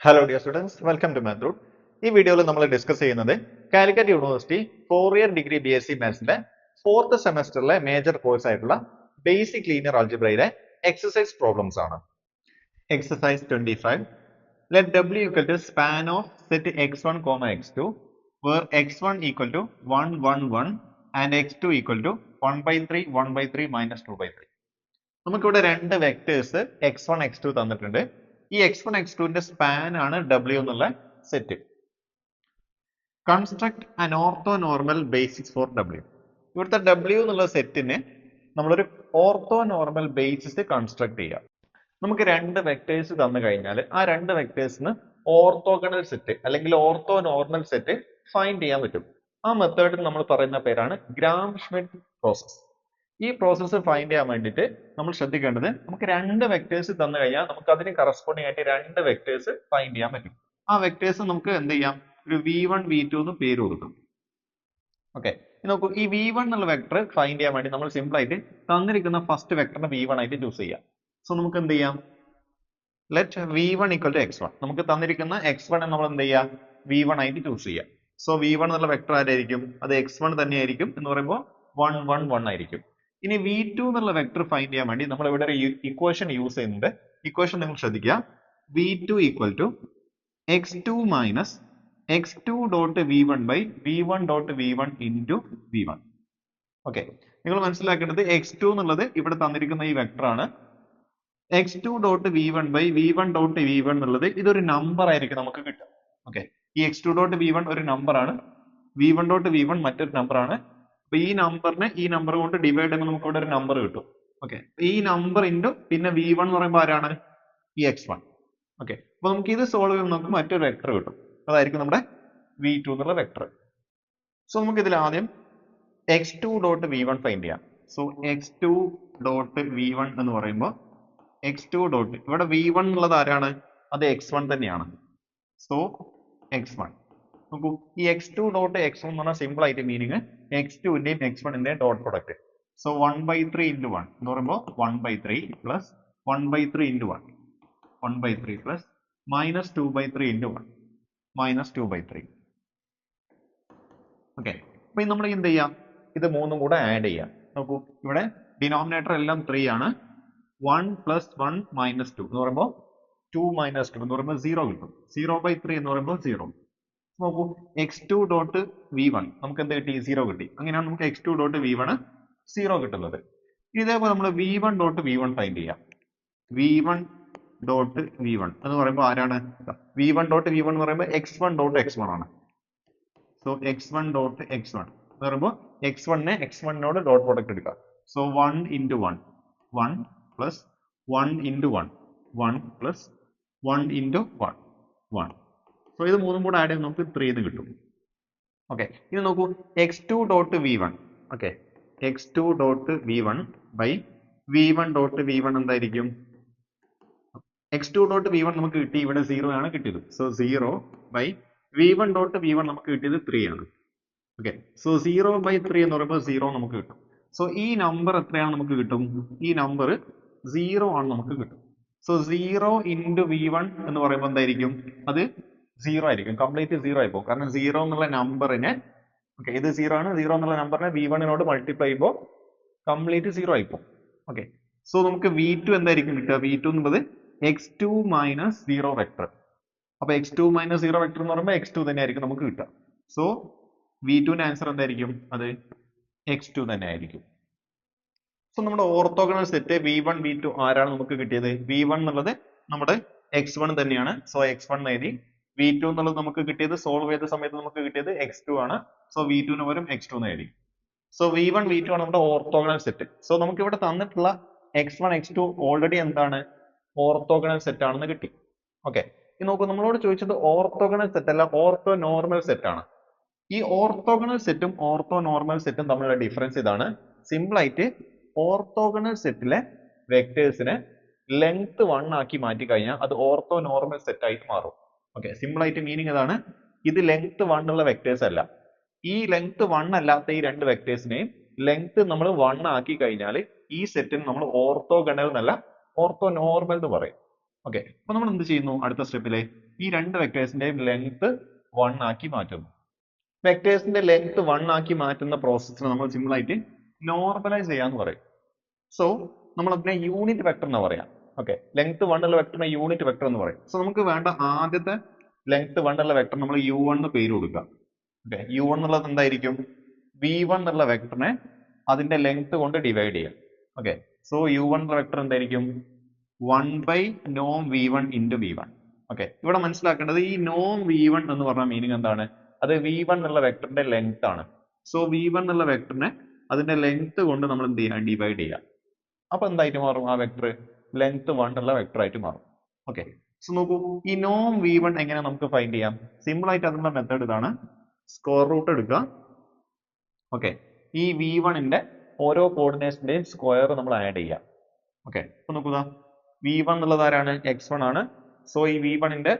Hello dear students, welcome to Mathroot. ഈ വീഡിയോയിൽ നമ്മൾ ഡിസ്കസ് ചെയ്യുന്നത് Calicut university 4 year degree BSc മാത്സിന്റെ 4th സെമസ്റ്ററിലെ മേജർ കോഴ്സ് ആയിട്ടുള്ള ബേസിക് ലീനിയർ ആൾജിബ്രയിലെ എക്സസൈസ് പ്രോബ്ലംസ് ആണ്. Exercise 25. Let W equal to span of set x1, x2 where x1 equal to 1, 1, 1 and x2 equal to 1 by 3, 1 by 3 minus 2 by 3. നമുക്കിവിടെ രണ്ട് vectors x1, x2 തന്നിട്ടുണ്ട്. ഈ x1, x2ന്റെ span ആണ് W എന്നുള്ള set. Construct an orthonormal basis for W. ഇവിടുത്തെ W എന്നുള്ള സെറ്റിന് നമ്മളൊരു ഓർത്തോനോർമൽ ബേസിസ് കൺസ്ട്രക്ട് ചെയ്യാം. നമുക്ക് രണ്ട് വെക്ടേഴ്സ് തന്നു കഴിഞ്ഞാൽ ആ രണ്ട് വെക്ടേഴ്സിന് ഓർത്തോഗണൽ സെറ്റ് അല്ലെങ്കിൽ ഓർത്തോനോർമൽ സെറ്റ് ഫൈൻഡ് ചെയ്യാൻ പറ്റും. ആ മെത്തേഡ് നമ്മൾ പറയുന്ന പേരാണ് ഗ്രാം ഷ്മിഡ് പ്രോസസ്. ഈ പ്രോസസ്സ് ഫൈൻഡ് ചെയ്യാൻ വേണ്ടിയിട്ട് നമ്മൾ ശ്രദ്ധിക്കേണ്ടത്, നമുക്ക് രണ്ട് വെക്ടേഴ്സ് തന്നു കഴിഞ്ഞാൽ നമുക്ക് അതിന് കറസ്പോണ്ടിങ് ആയിട്ട് രണ്ട് വെക്ടേഴ്സ് ഫൈൻഡ് ചെയ്യാൻ പറ്റും. ആ വെക്ടേഴ്സ് നമുക്ക് എന്ത് ചെയ്യാം, ഒരു V1 V2 എന്ന് പേര് കൊടുക്കും. ഓക്കെ, നോക്കൂ, ഈ V1 എന്നുള്ള വെക്ടർ ഫൈൻഡ് ചെയ്യാൻ വേണ്ടി നമ്മൾ സിമ്പിൾ ആയിട്ട് തന്നിരിക്കുന്ന ഫസ്റ്റ് വെക്ടറിനെ V1 ആയിട്ട് ചൂസ് ചെയ്യാം. സോ നമുക്ക് എന്ത് ചെയ്യാം, let V1 equal to x1. നമുക്ക് തന്നിരിക്കുന്ന x1 നമ്മൾ എന്ത് ചെയ്യാം, V1 ആയിട്ട് ചൂസ് ചെയ്യാം. സോ V1 എന്നുള്ള വെക്ടർ ആരായിരിക്കും, അത് x1 തന്നെയായിരിക്കും എന്ന് പറയുമ്പോൾ 1, 1, 1 ആയിരിക്കും. ഇനി V2 എന്നുള്ള വെക്ടർ ഫൈൻഡ് ചെയ്യാൻ വേണ്ടി നമ്മൾ ഇവിടെ ഒരു ഇക്വേഷൻ യൂസ് ചെയ്യുന്നുണ്ട്. ഇക്വേഷൻ നിങ്ങൾ ശ്രദ്ധിക്കുക, V2 equal to x2 minus x2 dot V1 by V1 dot V1 into V1. Okay, നിങ്ങൾ മനസ്സിലാക്കേണ്ടത് x2 എന്നുള്ളത് ഇവിടെ തന്നിരിക്കുന്ന ഈ വെക്ടർ ആണ്. x2 dot V1 by V1 dot V1 എന്നുള്ളത് ഇതൊരു നമ്പർ ആയിരിക്കും നമുക്ക് കിട്ടുക. ഓക്കെ, ഈ x2 ഡോട്ട് V1 ഒരു നമ്പർ ആണ്, V1 ഡോട്ട് V1 മറ്റൊരു നമ്പർ ആണ്. അപ്പൊ ഈ നമ്പറിനെ ഈ നമ്പർ കൊണ്ട് ഡിവൈഡ് ചെയ്യുമ്പോൾ നമുക്ക് ഇവിടെ ഒരു നമ്പർ കിട്ടും. ഓക്കെ, ഈ നമ്പർ ഇൻറ്റു പിന്നെ V1 എന്ന് പറയുമ്പോൾ ആരാണ്, ഈ x1. ഓക്കെ, അപ്പൊ നമുക്ക് ഇത് സോൾവ് ചെയ്യുമ്പോൾ നമുക്ക് മറ്റൊരു വെക്ടർ കിട്ടും, അതായിരിക്കും നമ്മുടെ V2 എന്നുള്ള വെക്ടർ. സോ നമുക്ക് ഇതിൽ ആദ്യം x2 ഡോട്ട് V1 ഫൈൻഡ് ചെയ്യാം. സോ x2 ഡോട്ട് V1 എന്ന് പറയുമ്പോൾ x2 ഡോട്ട് ഇവിടെ V1 എന്നുള്ളത് ആരാണ്, അത് x1 തന്നെയാണ്. So x1. നോക്കൂ, ഈ x2 ഡോട്ട് x1 എന്ന് പറഞ്ഞാൽ സിമ്പിൾ ആയിട്ട് മീനിങ് x2 ന്റെയും x1 ന്റെയും ഡോട്ട് പ്രൊഡക്റ്റ്. സോ 1/3 ഇൻറ്റു 1 എന്ന് പറയുമ്പോൾ 1/3 plus 1/3 into 1 1/3 plus minus 2/3 into 1 minus 2/3. Okay, അപ്പൊ നമ്മൾ എന്ത് ചെയ്യാം, ഇത് മൂന്നും കൂടെ ആഡ് ചെയ്യാം. നോക്കൂ, ഇവിടെ ഡിനോമിനേറ്റർ എല്ലാം 3 ആണ്. 1 പ്ലസ് 1 മൈനസ് 2 എന്ന് പറയുമ്പോൾ 2 മൈനസ് 2 എന്ന് പറയുമ്പോൾ 0 കിട്ടും. 0/3 എന്ന് പറയുമ്പോൾ 0. നോക്കൂ, x2 ഡോട്ട് V1 നമുക്ക് എന്ത് കിട്ടി, 0 കിട്ടി. അങ്ങനെയാണ് നമുക്ക് x2 ഡോട്ട് V1 0 കിട്ടുന്നത്. ഇതേപോലെ നമ്മൾ V1 ഡോട്ട് V1 ഫൈൻഡ് ചെയ്യാം. V1 ഡോട്ട് V1 എന്ന് പറയുമ്പോൾ ആരാണ്, V1 ഡോട്ട് V1 എന്ന് പറയുമ്പോൾ x1 ഡോട്ട് x1 ആണ്. സോ x1 ഡോട്ട് x1 എന്ന് പറയുമ്പോൾ x1 നെ x1നോട് ഡോട്ട് പ്രോഡക്റ്റ് എടുക്കാം. So 1 into 1 1 plus 1 into 1 1 plus 1 into 1 1. So ഇത് മൂന്നും കൂടെ ആഡ് ചെയ്യുമ്പോൾ നമുക്ക് 3 എന്ന് കിട്ടും. ഓക്കെ, ഇത് നോക്കൂ, x2 dot V1. Okay, x2 dot V1 by V1 dot V1 എന്തായിരിക്കും, x2 ഡോട്ട് V1 നമുക്ക് കിട്ടി, ഇവിടെ 0 ആണ് കിട്ടിയത്. So 0 by V1 dot V1 നമുക്ക് കിട്ടിയത് 3 ആണ്. ഓക്കെ, സോ 0/3 എന്ന് പറയുമ്പോൾ 0 നമുക്ക് കിട്ടും. സോ ഈ നമ്പർ എത്രയാണ് നമുക്ക് കിട്ടും, ഈ നമ്പർ 0 ആണ് നമുക്ക് കിട്ടും. സോ 0 ഇൻറ്റു V1 എന്ന് പറയുമ്പോൾ എന്തായിരിക്കും, അത് 0 ആയിരിക്കും, കംപ്ലീറ്റ് 0 ആയി പോകും. കാരണം 0 എന്നുള്ള നമ്പറിനെ, ഓക്കെ, ഇത് 0 ആണ്, 0 എന്നുള്ള നമ്പറിനെ V1നോട് മൾട്ടിപ്ലൈ ചെയ്യുമ്പോൾ കംപ്ലീറ്റ് 0 ആയി പോകും. ഓക്കെ, സോ നമുക്ക് V2 എന്തായിരിക്കും കിട്ടുക, V2 എന്നുള്ളത് x2 മൈനസ് 0 വെക്ടർ. അപ്പൊ x2 മൈനസ് 0 വെക്ടർ എന്ന് പറയുമ്പോൾ x2 തന്നെ ആയിരിക്കും നമുക്ക് കിട്ടുക. സോ V2ന്റെ ആൻസർ എന്തായിരിക്കും, അത് x2 തന്നെ ആയിരിക്കും. സോ നമ്മുടെ ഓർത്തോഗണൽ സെറ്റ് V1 V2 ആരാണ് നമുക്ക് കിട്ടിയത്, V1 എന്നുള്ളത് നമ്മുടെ x1 തന്നെയാണ്. സോ x1 എഴുതി. V2 എന്നുള്ളത് നമുക്ക് കിട്ടിയത് സോൾവ് ചെയ്ത സമയത്ത് നമുക്ക് കിട്ടിയത് x2 ആണ്. സോ V2 ന് പകരം x2 എന്ന് എഴുതി. സോ V1 V2 ആണ് നമ്മുടെ ഓർത്തോഗണൽ സെറ്റ്. സോ നമുക്ക് ഇവിടെ തന്നിട്ടുള്ള x1 x2 ഓൾറെഡി എന്താണ്, ഓർത്തോഗണൽ സെറ്റ് ആണെന്ന് കിട്ടി. ഓക്കെ, ഇത് നോക്കൂ, നമ്മളോട് ചോദിച്ചത് ഓർത്തോഗണൽ സെറ്റ് അല്ല, ഓർത്തോ നോർമൽ സെറ്റ് ആണ്. ഈ ഓർത്തോഗണൽ സെറ്റും ഓർത്തോ നോർമൽ സെറ്റും തമ്മിലുള്ള ഡിഫറൻസ് ഇതാണ്. സിമ്പിൾ ആയിട്ട് ഓർത്തോഗണൽ സെറ്റിലെ വെക്ടേഴ്സിനെ ലെങ്ത് 1 ആക്കി മാറ്റി കഴിഞ്ഞാൽ അത് ഓർത്തോ നോർമൽ സെറ്റ് ആയിട്ട് മാറും. ഓക്കെ, സിമ്പിൾ ആയിട്ട് മീനിങ് അതാണ്. ഇത് ലെങ്ത് 1 ഉള്ള വെക്ടേഴ്സ് അല്ല. ഈ ലെങ്ത് 1 അല്ലാത്ത ഈ രണ്ട് വെക്ടേഴ്സിനെയും ലെങ്ത് നമ്മൾ 1 ആക്കി കഴിഞ്ഞാൽ ഈ സെറ്റിന് നമ്മൾ ഓർത്തോഗണൽ എന്നല്ല, ഓർത്തോ നോർമൽ എന്ന് പറയും. ഓക്കെ, അപ്പൊ നമ്മൾ എന്ത് ചെയ്യുന്നു? അടുത്ത സ്റ്റെപ്പിലെ ഈ രണ്ട് വെക്ടേഴ്സിന്റെയും ലെങ്ത് 1 ആക്കി മാറ്റുന്നു. വെക്ടേഴ്സിന്റെ ലെങ്ത് 1 ആക്കി മാറ്റുന്ന പ്രോസസ്സിനെ നമ്മൾ സിമ്പിൾ ആയിട്ട് നോർമലൈസ് ചെയ്യാന്ന് പറയും. സോ നമ്മൾ അതിനെ യൂണിറ്റ് വെക്ടർ എന്ന് പറയാം. ഓക്കെ, ലെങ്ത് 1 ഉള്ള വെക്ടറിനെ യൂണിറ്റ് വെക്ടർ എന്ന് പറയും. സോ നമുക്ക് വേണ്ട ആദ്യത്തെ ലെങ്ത് 1 ഉള്ള വെക്ടർ നമ്മൾ u1 എന്ന് പേര് കൊടുക്കാം. ഓക്കെ, u1 എന്നുള്ളത് എന്തായിരിക്കും? v1 എന്നുള്ള വെക്ടറിനെ അതിന്റെ ലെങ്ത് കൊണ്ട് ഡിവൈഡ് ചെയ്യാം. ഓക്കെ, സോ u1 എന്ന വെക്ടർ എന്തായിരിക്കും? 1/norm v1 into v1. Okay, ഇവിടെ മനസ്സിലാക്കേണ്ടത് ഈ norm v1 എന്ന് പറഞ്ഞ മീനിങ് എന്താണ്? അത് v1 എന്നുള്ള വെക്ടറിന്റെ ലെങ്ത് ആണ്. സോ v1 എന്നുള്ള വെക്ടറിനെ അതിന്റെ ലെങ്ത് കൊണ്ട് നമ്മൾ എന്ത് ചെയ്യാം? ഡിവൈഡ് ചെയ്യാം. അപ്പൊ എന്തായിട്ട് മാറും? ആ വെക്ടർ ലെങ്ത് 1 ഉള്ള വെക്ടർ ആയിട്ട് മാറും. ഓക്കെ, സോ നോക്കൂ, ഈ norm v1 എങ്ങനെ നമുക്ക് ഫൈൻഡ് ചെയ്യാം? സിമ്പിൾ ആയിട്ട് അതിനുള്ള മെത്തേഡ് ഇതാണ്. സ്ക്വയർ റൂട്ട് എടുക്കുക. ഓക്കെ, ഈ v1 ന്റെ ഓരോ കോർഡിനേറ്റ്സിന്റെയും സ്ക്വയർ നമ്മൾ ആഡ് ചെയ്യാം. ഓക്കെ, അപ്പൊ നോക്കുക, v1 എന്നുള്ളത് ആരാണ്? x1 ആണ്. സോ ഈ v1 ന്റെ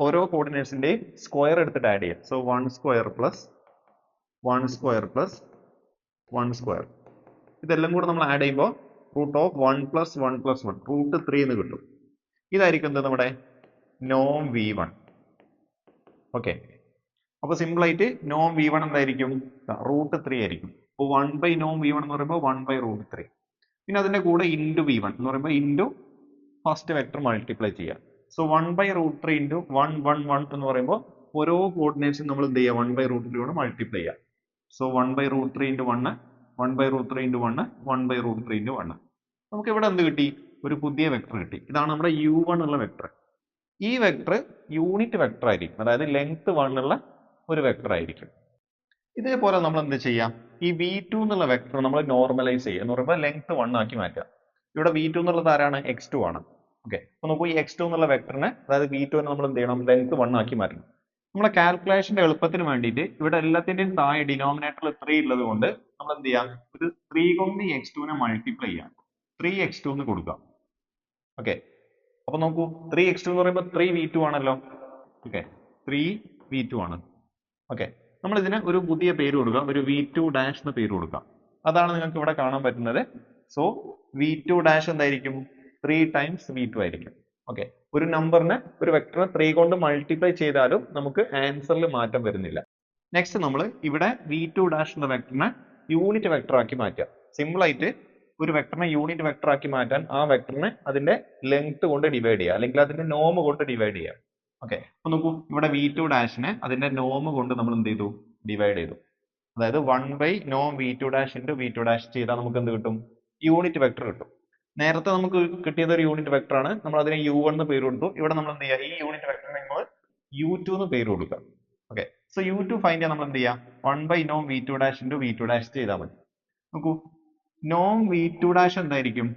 ഓരോ കോർഡിനേറ്റ്സിന്റെയും സ്ക്വയർ എടുത്തിട്ട് ആഡ് ചെയ്യാം. So 1 square plus 1 square plus 1 square, ഇതെല്ലാം കൂടെ നമ്മൾ ആഡ് ചെയ്യുമ്പോൾ root of 1 plus 1 plus 1 root 3 എന്ന് കിട്ടും. ഇതായിരിക്കും എന്താ നമ്മുടെ നോം v1. ഓക്കെ, അപ്പൊ സിമ്പിൾ ആയിട്ട് നോം v1 എന്തായിരിക്കും? റൂട്ട് 3 ആയിരിക്കും. അപ്പൊ 1/norm v1 എന്ന് പറയുമ്പോൾ 1/√3. പിന്നെ അതിന്റെ കൂടെ ഇൻറ്റു v1 എന്ന് പറയുമ്പോൾ ഇൻറ്റു ഫസ്റ്റ് വെക്ടർ മൾട്ടിപ്ലൈ ചെയ്യാം. സോ 1/√3 ഇൻറ്റു 1 1 1 എന്ന് പറയുമ്പോൾ ഓരോ കോർഡിനേറ്റ്സും നമ്മൾ എന്ത് ചെയ്യുക? 1/√3 കൊണ്ട് മൾട്ടിപ്ലൈ ചെയ്യാം. So 1/√3 into 1 1/√3 into 1 1/√3 into 1. നമുക്ക് ഇവിടെ എന്ത് കിട്ടി? ഒരു പുതിയ വെക്ടർ കിട്ടി. ഇതാണ് നമ്മുടെ u1 ഉള്ള വെക്ടർ. ഈ വെക്ടർ യൂണിറ്റ് വെക്ടർ ആയിരിക്കും, അതായത് ലെങ്ത് 1 ഉള്ള ഒരു വെക്ടർ ആയിരിക്കും. ഇതേപോലെ നമ്മൾ എന്ത് ചെയ്യാം? ഈ v2 എന്നുള്ള വെക്ടർ നമ്മൾ നോർമലൈസ് ചെയ്യുക എന്ന് പറയുമ്പോൾ ലെങ്ത് 1 ആക്കി മാറ്റുക. ഇവിടെ v2 എന്നുള്ളത് ആരാണ്? x2 ആണ്. ഓക്കെ, അപ്പൊ നോക്കൂ, ഈ x2 എന്നുള്ള വെക്ടറിനെ, അതായത് v2 നെ നമ്മൾ എന്ത് ചെയ്യണം? ലെങ്ത് 1 ആക്കി മാറ്റണം. നമ്മുടെ കാൽക്കുലേഷന്റെ എളുപ്പത്തിന് വേണ്ടിയിട്ട് ഇവിടെ എല്ലാത്തിന്റെയും താഴെ ഡിനോമിനേറ്ററിൽ 3 ഉള്ളത് കൊണ്ട് നമ്മൾ എന്ത് ചെയ്യാം? ഒരു 3 കൊണ്ട് ഈ x2 നെ മൾട്ടിപ്ലൈ ചെയ്യാം. 3x2 എന്ന് കൊടുക്കാം. ഓക്കെ, അപ്പൊ നോക്കൂ, 3x2 എന്ന് പറയുമ്പോൾ 3v2 ആണല്ലോ. ഓക്കെ, 3v2 ആണ്. ഓക്കെ, നമ്മൾ ഇതിന് ഒരു പുതിയ പേര് കൊടുക്കാം, ഒരു v2 ഡാഷ് എന്ന പേര് കൊടുക്കാം. അതാണ് നിങ്ങൾക്ക് ഇവിടെ കാണാൻ പറ്റുന്നത്. സോ v2 ഡാഷ് എന്തായിരിക്കും? 3 times v2 ആയിരിക്കും. ഓക്കെ, ഒരു നമ്പറിനെ, ഒരു വെക്ടറിനെ 3 കൊണ്ട് മൾട്ടിപ്ലൈ ചെയ്താലും നമുക്ക് ആൻസറിൽ മാറ്റം വരുന്നില്ല. നെക്സ്റ്റ് നമ്മൾ ഇവിടെ v2 ഡാഷ് എന്ന വെക്ടറിനെ യൂണിറ്റ് വെക്ടർ ആക്കി മാറ്റാം. സിമ്പിൾ ആയിട്ട് ഒരു വെക്ടറിനെ യൂണിറ്റ് വെക്ടർ ആക്കി മാറ്റാൻ ആ വെക്ടറിനെ അതിന്റെ ലെങ്ത് കൊണ്ട് ഡിവൈഡ് ചെയ്യുക, അല്ലെങ്കിൽ അതിന്റെ നോം കൊണ്ട് ഡിവൈഡ് ചെയ്യുക. ഓക്കെ, അപ്പൊ നോക്കൂ, ഇവിടെ v2 ഡാഷിനെ അതിന്റെ നോം കൊണ്ട് നമ്മൾ എന്ത് ചെയ്തു? ഡിവൈഡ് ചെയ്തു. അതായത് 1/norm v2 dash into v2 dash ചെയ്താൽ നമുക്ക് എന്ത് കിട്ടും? യൂണിറ്റ് വെക്ടർ കിട്ടും. നേരത്തെ നമുക്ക് കിട്ടിയത് ഒരു യൂണിറ്റ് വെക്ടർ ആണ്, നമ്മൾ അതിനെ u1 എന്ന് പേര് കൊടുത്തു. ഇവിടെ നമ്മൾ എന്ത് ചെയ്യുക? ഈ യൂണിറ്റ് വെക്ടറിനെ നമ്മൾ u2 എന്ന് പേര് കൊടുക്കുക. ഓക്കെ, സോ u2 ഫൈൻഡ് ചെയ്യാൻ നമ്മൾ എന്ത് ചെയ്യുക? 1/norm v2 dash into v2 dash ചെയ്താൽ മതി. നോക്കൂ, norm v2 ഡാഷ് എന്തായിരിക്കും?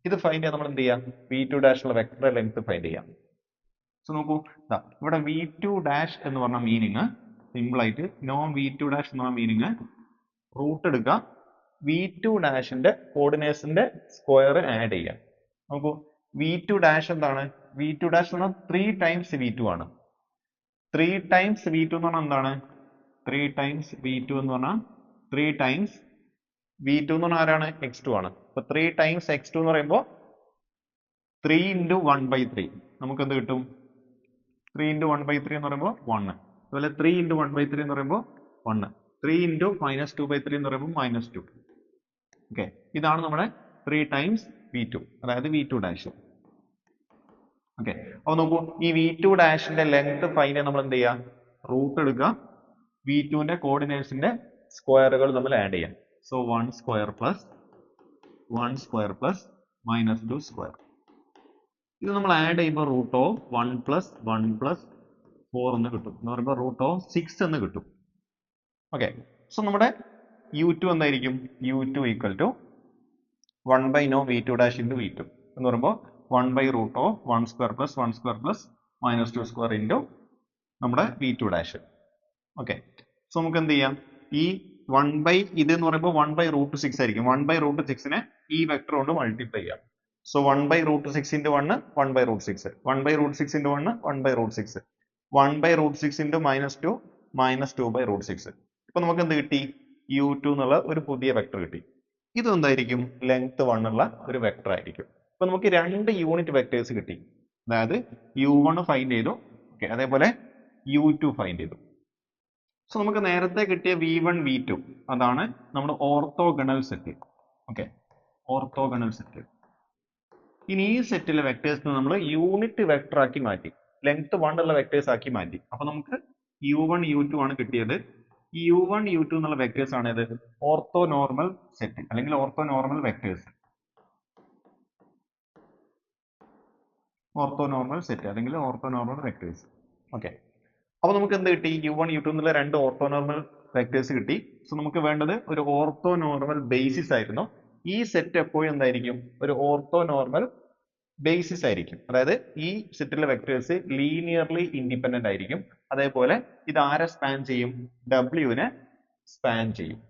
ഇത് ഫൈൻഡ് ചെയ്യാൻ നമ്മൾ എന്ത് ചെയ്യാം? v2 ഡാഷ് ഉള്ള വെക്ടറുടെ ലെങ്ത് ഫൈൻഡ് ചെയ്യാം. സോ നോക്കൂ, ഇവിടെ v2 ഡാഷ് എന്ന് പറഞ്ഞ മീനിങ് സിമ്പിൾ ആയിട്ട് norm v2 ഡാഷ് എന്ന് പറഞ്ഞ മീനിങ് റൂട്ട് എടുക്കുക, v2 ഡാഷിന്റെ കോർഡിനേറ്റ്സിന്റെ സ്ക്വയർ ആഡ് ചെയ്യാം. നോക്കൂ, v2 ഡാഷ് എന്താണ്? v2 ഡാഷ് എന്ന് പറഞ്ഞാൽ 3 times v2 ആണ്. 3 times v2 എന്ന് പറഞ്ഞാൽ എന്താണ്? 3 times v2 എന്ന് പറഞ്ഞാൽ 3 times v2 എന്ന് പറഞ്ഞാൽ ആരാണ്? x2 ആണ്. അപ്പൊ 3 times x2 എന്ന് പറയുമ്പോൾ 3 into 1/3 നമുക്ക് എന്ത് കിട്ടും? 3 into 1/3 എന്ന് പറയുമ്പോൾ 1. അതുപോലെ 3 into 1/3 എന്ന് പറയുമ്പോൾ 1. 3 into -2/3 എന്ന് പറയുമ്പോൾ -2. ഓക്കെ, ഇതാണ് നമ്മുടെ 3 times v2, അതായത് v2 ഡാഷ്. ഓക്കെ, അപ്പൊ നോക്കൂ, ഈ v2 ഡാഷിന്റെ ലെങ്ത് ഫൈൻഡ് ചെയ്യാൻ നമ്മൾ എന്ത് ചെയ്യാം? റൂട്ട് എടുക്കുക, v2 ന്റെ കോർഡിനേറ്റ്സിന്റെ സ്ക്വയറുകൾ നമ്മൾ ആഡ് ചെയ്യാം. So 1 square plus 1 square plus -2 square. ഇത് നമ്മൾ ആഡ് ചെയ്യുമ്പോൾ റൂട്ട് ഓഫ് 1 പ്ലസ് 1 പ്ലസ് 4 എന്ന് കിട്ടും. എന്ന് പറയുമ്പോൾ റൂട്ട് ഓഫ് 6 എന്ന് കിട്ടും. ഓക്കെ, സോ നമ്മുടെ u2 എന്തായിരിക്കും? u2 equal to 1/norm v2 dash into v2 എന്ന് പറയുമ്പോൾ 1/root of 1 square plus 1 square plus -2 square into നമ്മുടെ v2 ഡാഷ്. ഓക്കെ, സോ നമുക്ക് എന്ത് ചെയ്യാം? ഈ ഇത് എന്ന് പറയുമ്പോൾ 1/√6 ആയിരിക്കും. 1/√6 നെ ഈ വെക്ടർ കൊണ്ട് മൾട്ടിപ്ലൈ ചെയ്യാം. So 1/√6 into 1 1/√6, 1/√6 into 1 1/√6, 1/√6 into -2 -2/√6. ഇപ്പൊ നമുക്ക് എന്ത് കിട്ടി? u2 എന്നുള്ള ഒരു പുതിയ വെക്ടർ കിട്ടി. ഇത് എന്തായിരിക്കും? ലെങ്ത് 1 ഉള്ള ഒരു വെക്ടർ ആയിരിക്കും. ഇപ്പൊ നമുക്ക് 2 യൂണിറ്റ് വെക്ടേഴ്സ് കിട്ടി. അതായത് u1 ഫൈൻഡ് ചെയ്തു, ഓക്കെ, അതേപോലെ u2 ഫൈൻഡ് ചെയ്തു. സോ നമുക്ക് നേരത്തെ കിട്ടിയ v1 v2 അതാണ് നമ്മുടെ orthogonal set. Okay, orthogonal set. ഇനി ഈ സെറ്റിലെ വെക്ടേഴ്സിനെ നമ്മൾ യൂണിറ്റ് വെക്ടർ ആക്കി മാറ്റി, ലെങ്ത് 1 ഉള്ള വെക്ടേഴ്സ് ആക്കി മാറ്റി. അപ്പൊ നമുക്ക് u1 u2 ആണ് കിട്ടിയത്. ഈ u1 u2 എന്നുള്ള വെക്ടേഴ്സ് ആണ് ഇത് ഓർത്തോനോർമൽ സെറ്റ് അല്ലെങ്കിൽ ഓർത്തോനോർമൽ വെക്ടേഴ്സ്. ഓർത്തോനോർമൽ സെറ്റ് അല്ലെങ്കിൽ ഓർത്തോനോർമൽ വെക്ടേഴ്സ്. ഓക്കെ, അപ്പൊ നമുക്ക് എന്ത് കിട്ടി? u1 u2 എന്നുള്ള 2 ഓർത്തോനോർമൽ വെക്ടേഴ്സ് കിട്ടി. സോ നമുക്ക് വേണ്ടത് ഒരു ഓർത്തോനോർമൽ ബേസിസ് ആയിരുന്നു. ഈ സെറ്റ് എപ്പോഴും എന്തായിരിക്കും? ഒരു ഓർത്തോനോർമൽ ബേസിസ് ആയിരിക്കും. അതായത് ഈ സെറ്റിലെ വെക്ടേഴ്സ് ലീനിയർലി ഇൻഡിപെൻഡന്റ് ആയിരിക്കും. അതേപോലെ ഇത് ആരെ സ്പാൻ ചെയ്യും? W നെ സ്പാൻ ചെയ്യും.